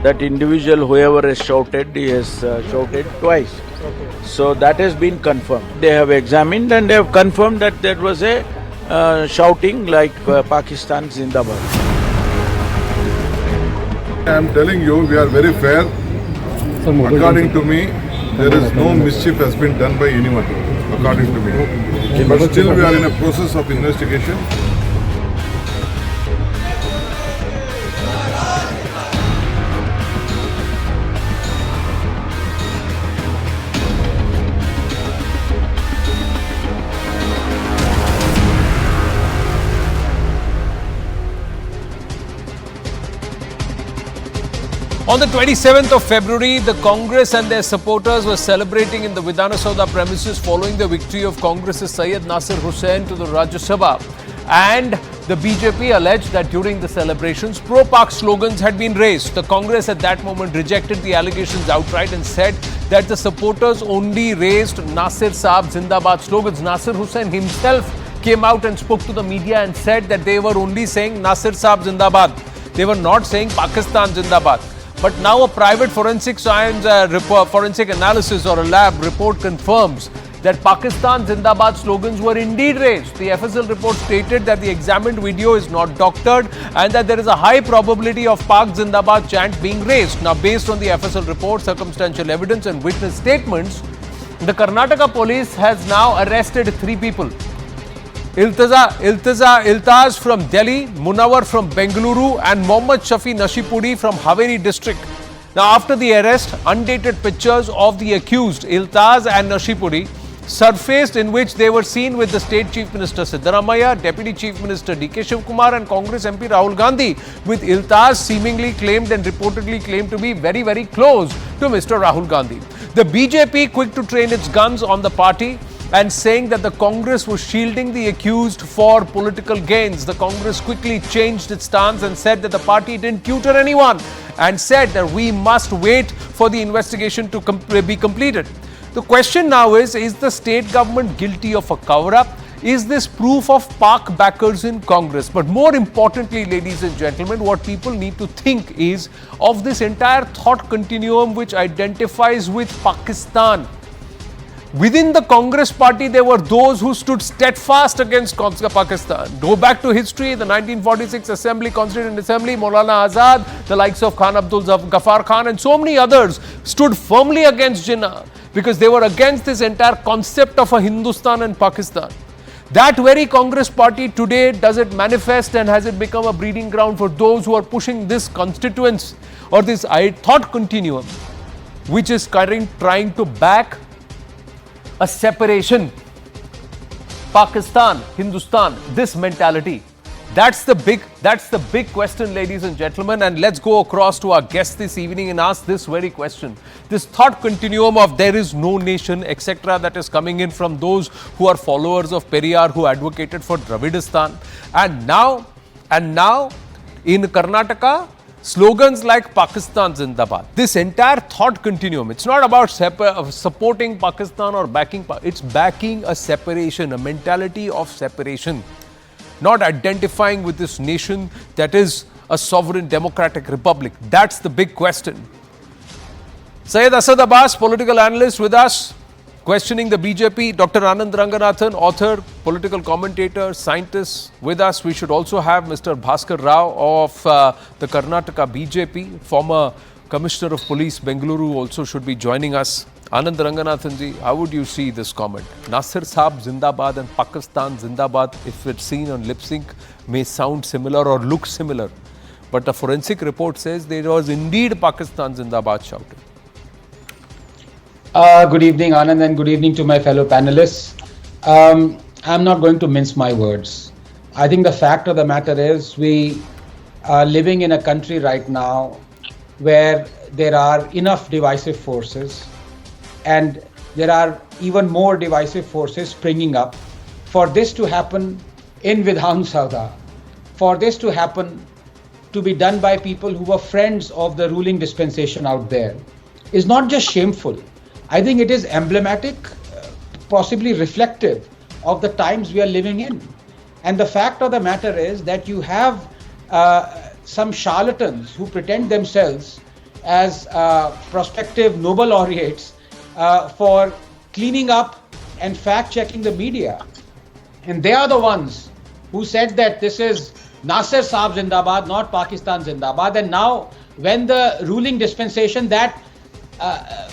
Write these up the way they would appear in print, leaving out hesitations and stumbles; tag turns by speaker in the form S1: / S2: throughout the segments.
S1: that individual, whoever has shouted, he has shouted twice. So that has been confirmed. They have examined and they have confirmed that there was a shouting like Pakistan Zindabad.
S2: I am telling you, we are very fair. According to me, there is no mischief has been done by anyone, according to me. But still we are in a process of investigation.
S3: On the 27th of February, the Congress and their supporters were celebrating in the Vidhana Soudha premises following the victory of Congress's Syed Nasir Hussain to the Rajya Sabha. And the BJP alleged that during the celebrations, Pro-Pak slogans had been raised. The Congress at that moment rejected the allegations outright and said that the supporters only raised Nasir Saab Zindabad slogans. Nasir Hussain himself came out and spoke to the media and said that they were only saying Nasir Saab Zindabad. They were not saying Pakistan Zindabad. But now a private forensic science forensic analysis or a lab report confirms that Pakistan Zindabad slogans were indeed raised. The FSL report stated that the examined video is not doctored and that there is a high probability of Pak Zindabad chant being raised. Now, based on the FSL report, circumstantial evidence and witness statements, the Karnataka police has now arrested 3 people. Iltaz from Delhi, Munawar from Bengaluru and Mohammad Shafi Nashipudi from Haveri district. Now, after the arrest, undated pictures of the accused Iltaz and Nashipudi surfaced in which they were seen with the State Chief Minister Siddaramaiah, Deputy Chief Minister D.K. Shivkumar and Congress MP Rahul Gandhi, with Iltaz seemingly claimed and reportedly claimed to be very, very close to Mr. Rahul Gandhi. The BJP quick to train its guns on the party and saying that the Congress was shielding the accused for political gains. The Congress quickly changed its stance and said that the party didn't tutor anyone and said that we must wait for the investigation to be completed. The question now is the state government guilty of a cover-up? Is this proof of Pak backers in Congress? But more importantly, ladies and gentlemen, what people need to think is of this entire thought continuum which identifies with Pakistan. Within the Congress party, there were those who stood steadfast against Pakistan. Go back to history, the 1946 Constituent Assembly, Maulana Azad, the likes of Khan Abdul Ghaffar Khan and so many others stood firmly against Jinnah because they were against this entire concept of a Hindustan and Pakistan. That very Congress party today, does it manifest and has it become a breeding ground for those who are pushing this constituents or this thought continuum, which is trying to back a separation, Pakistan, Hindustan, this mentality. That's the big question, ladies and gentlemen. And let's go across to our guest this evening and ask this very question. This thought continuum of there is no nation, etc., that is coming in from those who are followers of Periyar, who advocated for Dravidistan. And now in Karnataka, slogans like Pakistan Zindabad. This entire thought continuum, it's not about supporting Pakistan or backing, it's backing a separation, a mentality of separation. Not identifying with this nation that is a sovereign democratic republic. That's the big question. Syed Asad Abbas, political analyst with us, questioning the BJP. Dr. Anand Ranganathan, author, political commentator, scientist with us. We should also have Mr. Bhaskar Rao of the Karnataka BJP, former Commissioner of Police, Bengaluru, also should be joining us. Anand Ranganathan ji, how would you see this comment? Nasir Saab Zindabad and Pakistan Zindabad, if it's seen on lip sync, may sound similar or look similar. But the forensic report says there was indeed Pakistan Zindabad shouted.
S4: Good evening, Anand, and good evening to my fellow panelists. I'm not going to mince my words. I think the fact of the matter is we are living in a country right now where there are enough divisive forces and there are even more divisive forces springing up. For this to happen in Vidhana Soudha, for this to happen to be done by people who were friends of the ruling dispensation out there is not just shameful. I think it is emblematic, possibly reflective of the times we are living in. And the fact of the matter is that you have some charlatans who pretend themselves as prospective Nobel laureates for cleaning up and fact-checking the media. And they are the ones who said that this is Nasir Saab Zindabad, not Pakistan Zindabad. And now when the ruling dispensation that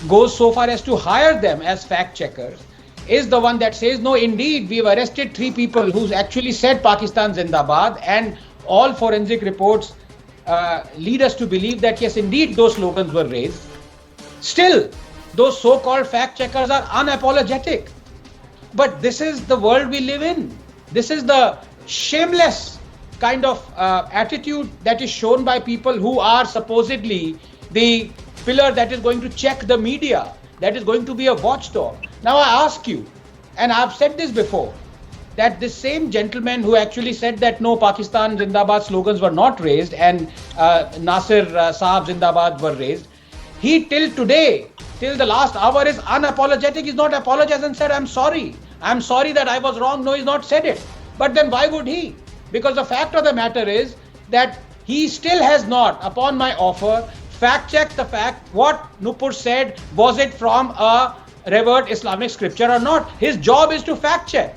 S4: goes so far as to hire them as fact-checkers is the one that says, no, indeed, we've arrested 3 people who actually said Pakistan Zindabad, and all forensic reports lead us to believe that, yes, indeed, those slogans were raised. Still, those so-called fact-checkers are unapologetic. But this is the world we live in. This is the shameless kind of attitude that is shown by people who are supposedly the pillar that is going to check the media, that is going to be a watchdog. Now I ask you, and I've said this before, that this same gentleman who actually said that no, Pakistan Zindabad slogans were not raised and Nasir Saab Zindabad were raised, he till today, till the last hour is unapologetic. He's not apologized and said, I'm sorry that I was wrong. No, he's not said it. But then why would he? Because the fact of the matter is that he still has not, upon my offer, fact-checked the fact what Nupur said, was it from a revered Islamic scripture or not. His job is to fact-check.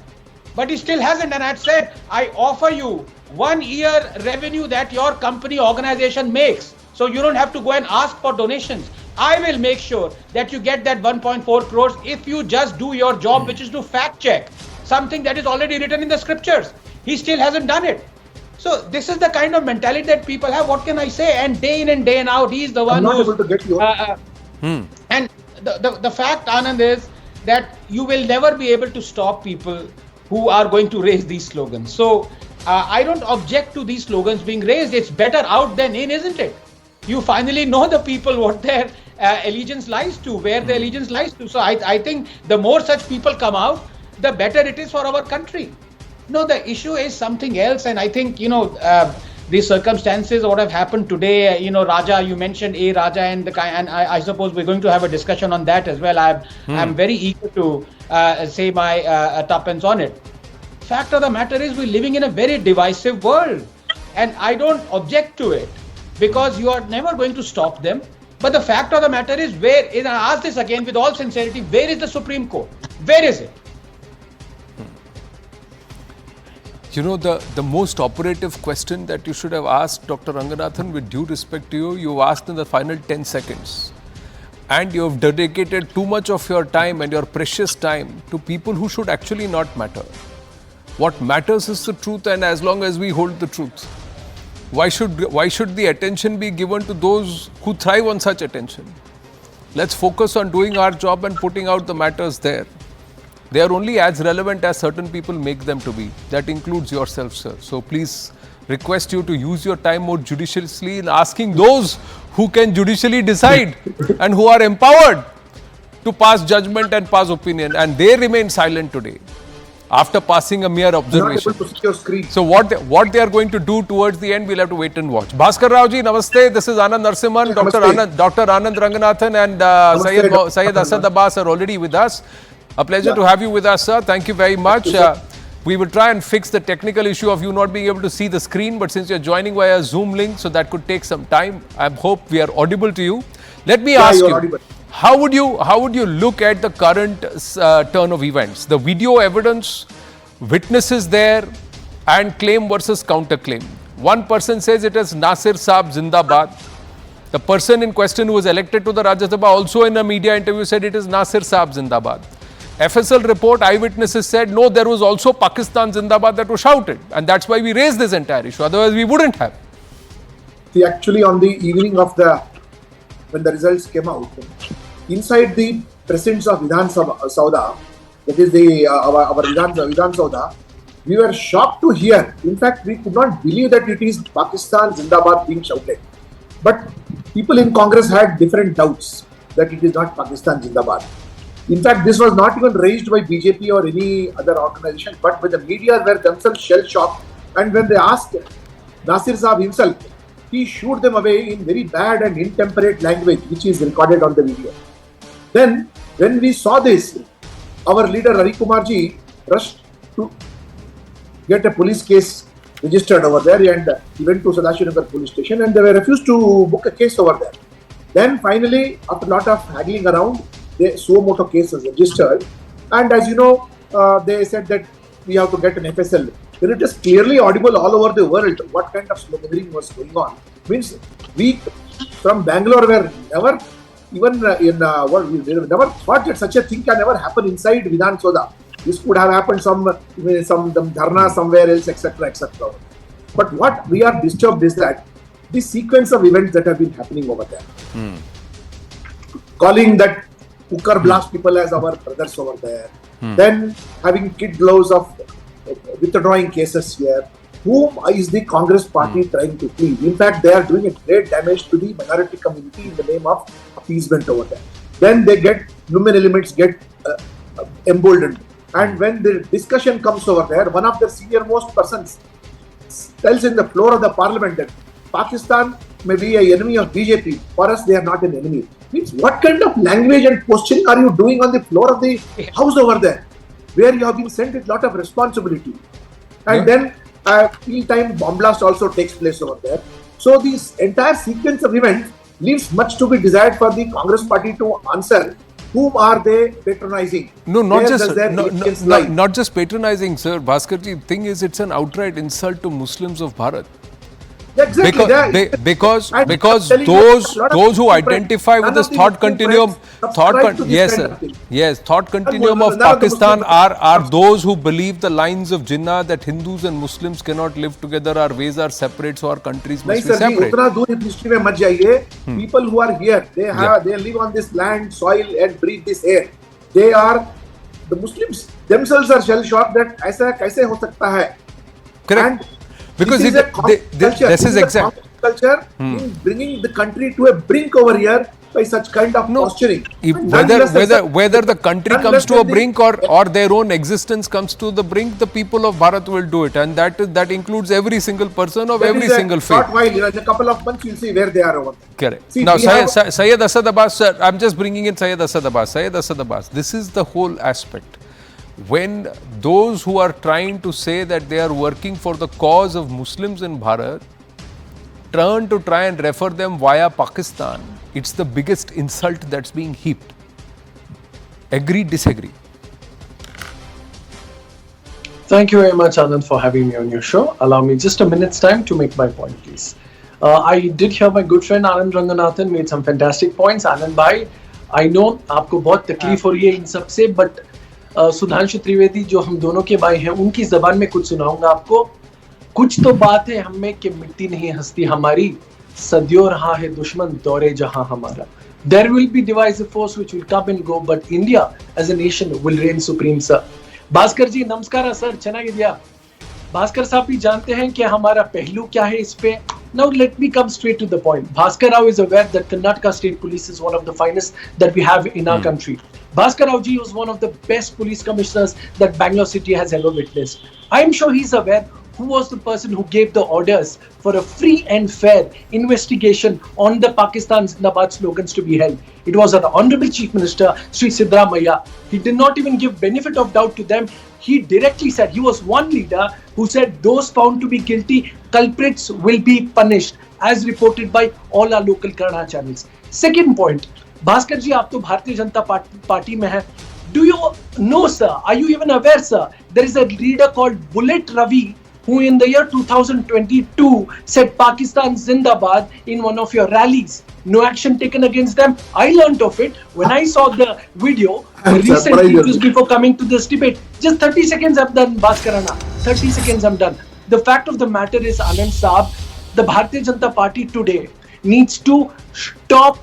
S4: But he still hasn't, and I had said, I offer you 1 year revenue that your company organization makes. So you don't have to go and ask for donations. I will make sure that you get that 1.4 crores if you just do your job, which is to fact check something that is already written in the scriptures. He still hasn't done it. So this is the kind of mentality that people have. What can I say? And day in and day out, he's the one who's...
S5: able to get you.
S4: And the fact, Anand, is that you will never be able to stop people who are going to raise these slogans. So I don't object to these slogans being raised. It's better out than in, isn't it? You finally know the people what their allegiance lies to, where their allegiance lies to. So I think the more such people come out, the better it is for our country. No, the issue is something else. And I think, the circumstances, what have happened today, Raja, you mentioned Raja and I suppose we're going to have a discussion on that as well. I'm very eager to say my tuppence on it. Fact of the matter is we're living in a very divisive world, and I don't object to it because you are never going to stop them. But the fact of the matter is, and I ask this again with all sincerity, where is the Supreme Court? Where is it?
S3: The most operative question that you should have asked, Dr. Ranganathan, with due respect to you, you've asked in the final 10 seconds. And you've dedicated too much of your time and your precious time to people who should actually not matter. What matters is the truth, and as long as we hold the truth, why should the attention be given to those who thrive on such attention? Let's focus on doing our job and putting out the matters there. They are only as relevant as certain people make them to be. That includes yourself, sir. So please request you to use your time more judiciously in asking those who can judicially decide and who are empowered to pass judgment and pass opinion. And they remain silent today after passing a mere observation.
S5: Not able to see your screen.
S3: So what they are going to do towards the end, we'll have to wait and watch. Bhaskar Rao ji, namaste. This is Anand Narsimhan, Dr. Anand Ranganathan and Syed Asad Abbas are already with us. A pleasure to have you with us, sir. Thank you very much. We will try and fix the technical issue of you not being able to see the screen, but since you're joining via Zoom link, so that could take some time. I hope we are audible to you. Let me ask you, how would you look at the current turn of events? The video evidence, witnesses there, and claim versus counterclaim. One person says it is Nasir Saab Zindabad. The person in question who was elected to the Rajya Sabha also in a media interview said it is Nasir Saab Zindabad. FSL report, eyewitnesses said, no, there was also Pakistan Zindabad that was shouted. And that's why we raised this entire issue. Otherwise, we wouldn't have.
S5: See, actually, on the evening of when the results came out, inside the presence of Vidhana Soudha, that is our Vidhana Soudha, we were shocked to hear. In fact, we could not believe that it is Pakistan Zindabad being shouted. But people in Congress had different doubts that it is not Pakistan Zindabad. In fact, this was not even raised by BJP or any other organization, but by the media were themselves shell-shocked. And when they asked Nasir Saab himself, he shooed them away in very bad and intemperate language, which is recorded on the video. Then, when we saw this, our leader Ravi Kumar ji rushed to get a police case registered over there, and he went to Sadashivnagar police station, and they were refused to book a case over there. Then finally, after a lot of haggling around, they suo moto cases registered. And as you know, they said that we have to get an FSL. When it is clearly audible all over the world what kind of sloganeering was going on. Means we from Bangalore were never even we never thought that such a thing can ever happen inside Vidhana Soudha. This could have happened some dharna somewhere else, etc., etc. But what we are disturbed is that the sequence of events that have been happening over there, calling that cooker blast people as our brothers over there, then having kid gloves of withdrawing cases here. Whom is the Congress party trying to please? In fact, they are doing a great damage to the minority community in the name of appeasement over there. Then they get human elements get emboldened, and when the discussion comes over there, one of the senior most persons tells in the floor of the parliament that Pakistan may be an enemy of BJP. For us, they are not an enemy. Means what kind of language and questioning are you doing on the floor of the house over there, where you have been sent with a lot of responsibility? And then real-time bomb blast also takes place over there. So this entire sequence of events leaves much to be desired for the Congress party to answer. Whom are they patronizing?
S3: No, not
S5: Where
S3: just
S5: does their
S3: not just patronizing, sir. Bhaskarji, thing is, it's an outright insult to Muslims of Bharat.
S5: Exactly.
S3: Because
S5: And
S3: because
S5: telling you
S3: those
S5: a lot of
S3: those who
S5: people,
S3: identify with
S5: none
S3: this
S5: of the
S3: thought
S5: Muslim
S3: continuum,
S5: friends subscribe to this
S3: yes,
S5: kind
S3: sir,
S5: of thing.
S3: yes, thought continuum
S5: none
S3: of
S5: of the
S3: Pakistan
S5: Muslim
S3: are those who believe the lines of Jinnah that Hindus and Muslims cannot live together, our ways are separate, so our countries
S5: नहीं
S3: must be
S5: sir ji
S3: separate.
S5: उतना दूर history में मत जाइए. People who are here, they live on this land, soil and breathe this air. They are the Muslims themselves are shell shocked that ऐसा कैसे हो सकता है.
S3: Correct.
S5: And
S3: Because
S5: this is a culture.
S3: this is exact.
S5: Culture in bringing the country to a brink over here by such kind of posturing.
S3: Whether the country comes to a brink or their own existence comes to the brink, the people of Bharat will do it, and that includes every single person of every single faith.
S5: Short while, in a couple of months, you'll see where they are over there.
S3: Correct.
S5: See,
S3: Now, Syed Asad Abbas, sir, I'm just bringing in Syed Asad Abbas. Syed Asad Abbas, this is the whole aspect. When those who are trying to say that they are working for the cause of Muslims in Bharat turn to try and refer them via Pakistan, it's the biggest insult that's being heaped. Agree, disagree?
S6: Thank you very much, Anand, for having me on your show. Allow me just a minute's time to make my point, please. I did hear my good friend Anand Ranganathan made some fantastic points. Anand bhai, I know आपको बहुत तकलीफ हो रही है इन सब से, but Sudhanshu Trivedi जो हम दोनों के भाई हैं, उनकी जबान में कुछ सुनाऊंगा आपको. कुछ तो बात है हम में कि मिटती नहीं हस्ती हमारी, सदियों रहा है दुश्मन दौरे जहां हमारा. There will be divisive force which will come and go, but India as a nation will reign supreme, sir. Bhaskar जी नमस्कार सर, ಚೆನ್ನಾಗಿದ್ಯಾ? भास्कर साहब भी जानते हैं कि हमारा पहलू क्या है इस पे. Now let me come straight to the point. Bhaskar Rao is aware that Karnataka State Police is one of the finest that we have in our country. Bhaskar Rao ji was one of the best police commissioners that Bangalore City has ever witnessed. I'm sure he's aware who was the person who gave the orders for a free and fair investigation on the Pakistan Zindabad slogans to be held. It was our Honorable Chief Minister, Sri Siddaramaiah. He did not even give benefit of doubt to them. He directly said, he was one leader who said those found to be guilty, culprits will be punished, as reported by all our local Kannada channels. Second point, Bhaskar ji, aap to Bharatiya Janata Party mein hai. Do you know, sir, are you even aware, sir, there is a leader called Bullet Ravi who in the year 2022 said Pakistan Zindabad in one of your rallies. No action taken against them. I learnt of it when I saw the video recently just before coming to this debate. Just 30 seconds I'm done, Bhaskarana. 30 seconds I'm done. The fact of the matter is, Anand Saab, the Bharatiya Janata Party today needs to stop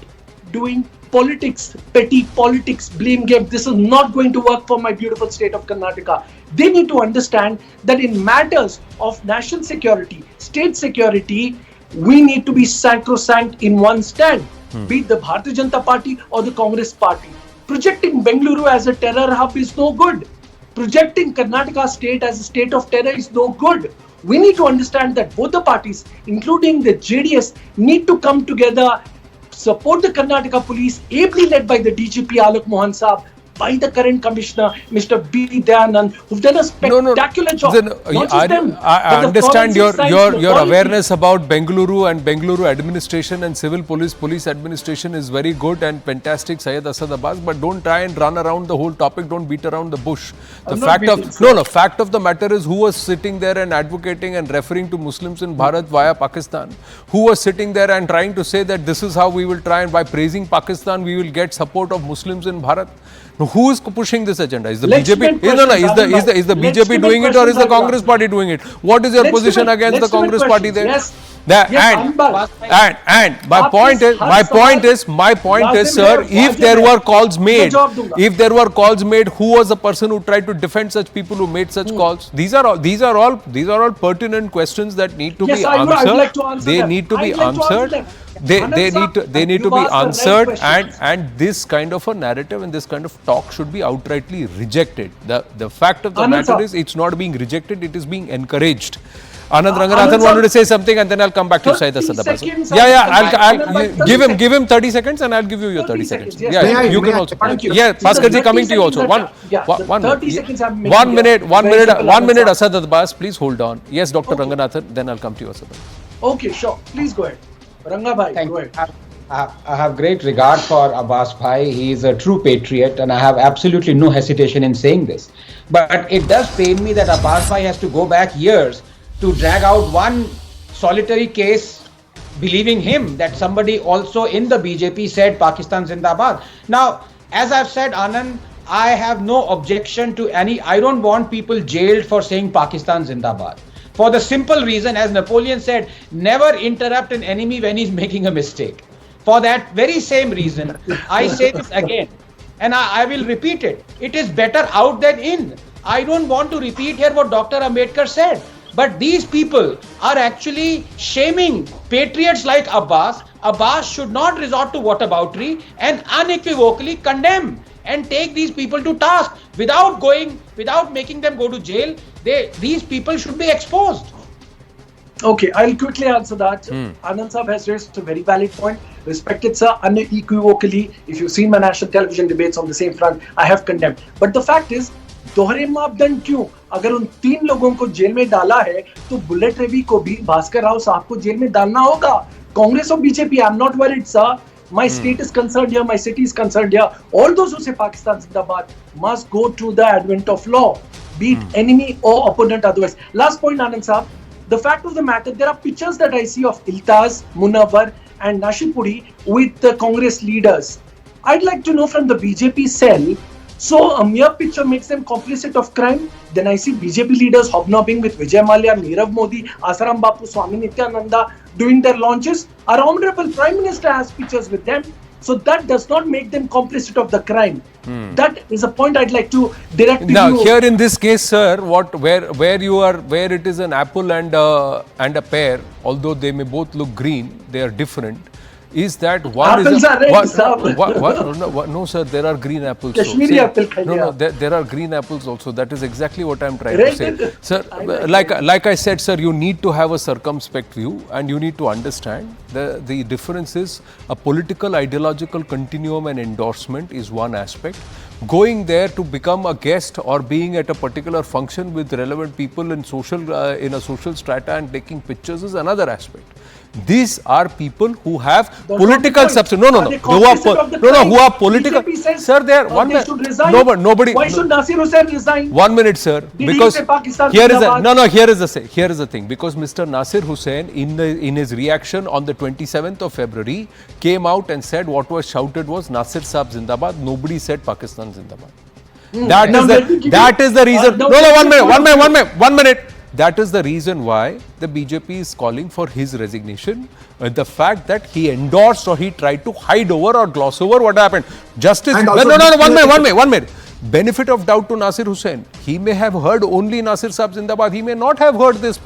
S6: doing politics, petty politics, blame game. This is not going to work for my beautiful state of Karnataka. They need to understand that in matters of national security, state security, we need to be sacrosanct in one stand, be it the Bharatiya Janata Party or the Congress Party. Projecting Bengaluru as a terror hub is no good. Projecting Karnataka state as a state of terror is no good. We need to understand that both the parties, including the JDS, need to come together, support the Karnataka police, ably led by the DGP Alok Mohan Saab, by the current commissioner, Mr. B. Dayanand, who've done a spectacular job. Not just them,
S3: I
S6: but the
S3: understand your
S6: forensic science,
S3: your
S6: pathology.
S3: awareness about Bengaluru and Bengaluru administration and civil police administration is very good and fantastic, Syed Asad Abbas. But don't try and run around the whole topic. Don't beat around the bush. The fact of the matter is, who was sitting there and advocating and referring to Muslims in Bharat via Pakistan? Who was sitting there and trying to say that this is how we will try and by praising Pakistan we will get support of Muslims in Bharat? Now, who is pushing this agenda? Is the BJP? Is the BJP doing it, or is the Congress Party doing it? What is your position against the Congress Party there?
S6: Yes.
S3: And my point is, sir, if there were calls made, who was the person who tried to defend such people who made such calls? These are all pertinent questions that need to be answered. They need to be answered. They need to be answered, and this kind of a narrative and this kind of talk should be outrightly rejected. The fact of the matter is, it's not being rejected; it is being encouraged. Anand Ranganathan wanted to say something, and then I'll come back to Syed Asad Abbas. I'll give him 30 seconds, and I'll give you your 30 seconds. Yeah, you can also. Yeah, Bhaskarji, coming to you also. One minute, Asad Abbas, please hold on. Yes, Dr. Ranganathan, then I'll come to you, Asad.
S6: Okay, sure. Please go ahead. Ranga bhai, go ahead.
S4: I have great regard for Abbas Bhai. He is a true patriot, and I have absolutely no hesitation in saying this. But it does pain me that Abbas Bhai has to go back years to drag out one solitary case, believing him that somebody also in the BJP said Pakistan Zindabad. Now, as I've said, Anand, I have no objection to I don't want people jailed for saying Pakistan Zindabad. For the simple reason, as Napoleon said, never interrupt an enemy when he's making a mistake. For that very same reason, I say this again, and I will repeat it. It is better out than in. I don't want to repeat here what Dr. Ambedkar said. But these people are actually shaming patriots like Abbas. Abbas should not resort to whataboutery and unequivocally condemn and take these people to task without making them go to jail. These people should be exposed.
S6: Okay, I'll quickly answer that. Anand Sahab has raised a very valid point. Respected sir, unequivocally, if you've seen my national television debates on the same front, I have condemned. But the fact is, दोहरे मापदंड क्यों? अगर उन 3 लोगों को jail में डाला है, तो बुलेट रवि को भी, भास्कर राव साहब को जेल में डालना होगा. Congress or BJP, I'm not worried, sir. My state is concerned here, my city is concerned here. All those who say Pakistan Zindabad must go to the advent of law, be it enemy or opponent otherwise. Last point, Anand Sahab. The fact of the matter, there are pictures that I see of Iltaz, Munawar and Nashipuri with the Congress leaders. I'd like to know from the BJP cell, so a mere picture makes them complicit of crime? Then I see BJP leaders hobnobbing with Vijay Mallya, Nirav Modi, Asaram Bapu, Swami Nityananda doing their launches. Our Honorable Prime Minister has pictures with them. So that does not make them complicit of the crime. That is a point I'd like to direct to you.
S3: Now, here in this case, sir, where it is an apple and a pear, although they may both look green, they are different. Is that one
S6: apples
S3: is
S6: are red,
S3: no, sir, there are green apples.
S6: Kashmiri apple
S3: there are green apples also. That is exactly what I am trying to say, sir. Like I said, sir, you need to have a circumspect view, and you need to understand the difference is a political ideological continuum and endorsement is one aspect. Going there to become a guest or being at a particular function with relevant people in in a social strata and taking pictures is another aspect. These are people who have political substance. Who are political. Sir, they are one minute. Nobody.
S6: Why should Nasir Hussain resign?
S3: 1 minute, sir. Because here is the thing. Because Mr. Nasir Hussain, in his reaction on the 27th of February, came out and said what was shouted was Nasir Saab Zindabad. Nobody said Pakistan Zindabad. That is the reason. 1 minute. That is the reason why the BJP is calling for his resignation. The fact that he endorsed or he tried to hide over or gloss over what happened. Justice. One minute. Benefit of doubt to Nasir Hussain. He may have heard only Nasir Saab Zindabad. He may not have heard this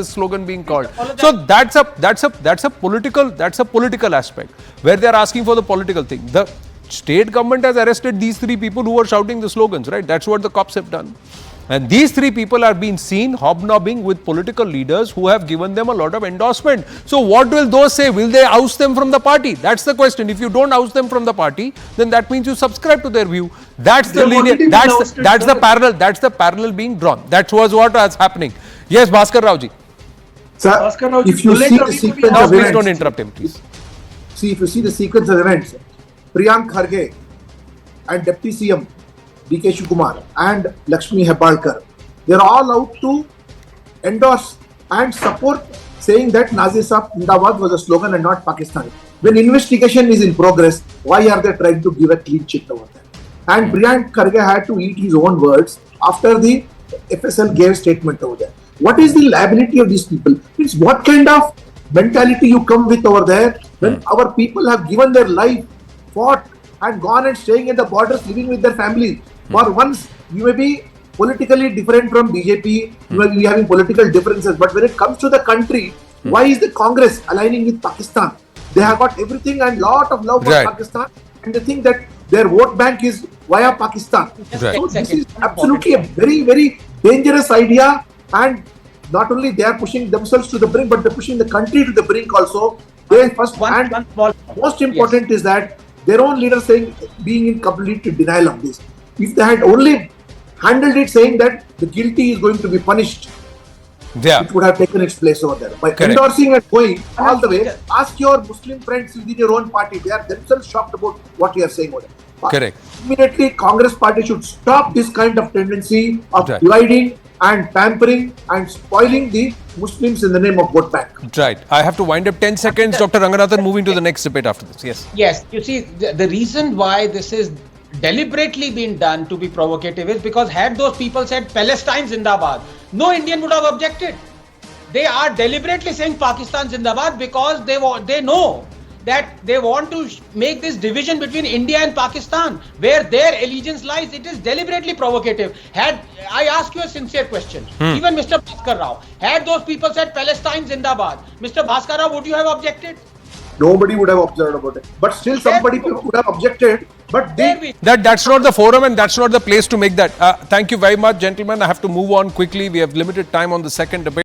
S3: slogan being called. So that's a political aspect where they are asking for the political thing. The state government has arrested these 3 people who were shouting the slogans, right? That's what the cops have done. And these three people are being seen hobnobbing with political leaders who have given them a lot of endorsement. So what will those say? Will they oust them from the party? That's the question. If you don't oust them from the party, then that means you subscribe to their view. That's the linear, that's the parallel being drawn. That was what was happening. Yes, Bhaskar Raoji.
S5: Sir, if you see the sequence of
S3: Please
S5: events,
S3: don't interrupt him, please.
S5: see, if you see the sequence of events, Priyank Kharge and Deputy CM D.K. Shivakumar and Lakshmi Hebbalkar, they're all out to endorse and support, saying that Nazir Sahib Zindabad was a slogan and not Pakistan. When investigation is in progress, why are they trying to give a clean sheet over there? And Priyank Kharge had to eat his own words after the FSL gave statement over there. What is the liability of these people? It's what kind of mentality you come with over there when our people have given their life, fought and gone and staying at the borders, living with their families. For once, you may be politically different from BJP, you may be having political differences, but when it comes to the country, why is the Congress aligning with Pakistan? They have got everything and lot of love for Pakistan, and they think that their vote bank is via Pakistan. So this is absolutely a very, very dangerous idea, and not only they are pushing themselves to the brink, but they're pushing the country to the brink also. They first, and most important is that their own leader saying, being in complete denial of this. If they had only handled it saying that the guilty is going to be punished, it would have taken its place over there. By endorsing and going all the way, ask your Muslim friends within your own party. They are themselves shocked about what you are saying over there.
S3: Correct.
S5: Immediately, Congress party should stop this kind of tendency of dividing and pampering and spoiling the Muslims in the name of vote bank.
S3: Right. I have to wind up 10 seconds. Dr. Ranganathan, moving to the next debate after this. Yes.
S4: Yes. You see, the reason why this is deliberately been done to be provocative is because had those people said Palestine Zindabad, no Indian would have objected. They are deliberately saying Pakistan Zindabad because they know that they want to make this division between India and Pakistan, where their allegiance lies. It is deliberately provocative. Had I ask you a sincere question, even Mr. Bhaskar Rao, had those people said Palestine Zindabad, Mr. Bhaskar Rao, would you have objected?
S5: Nobody would have observed about it. But still somebody would have objected. But
S3: that's not the forum and that's not the place to make that. Thank you very much, gentlemen. I have to move on quickly. We have limited time on the second debate.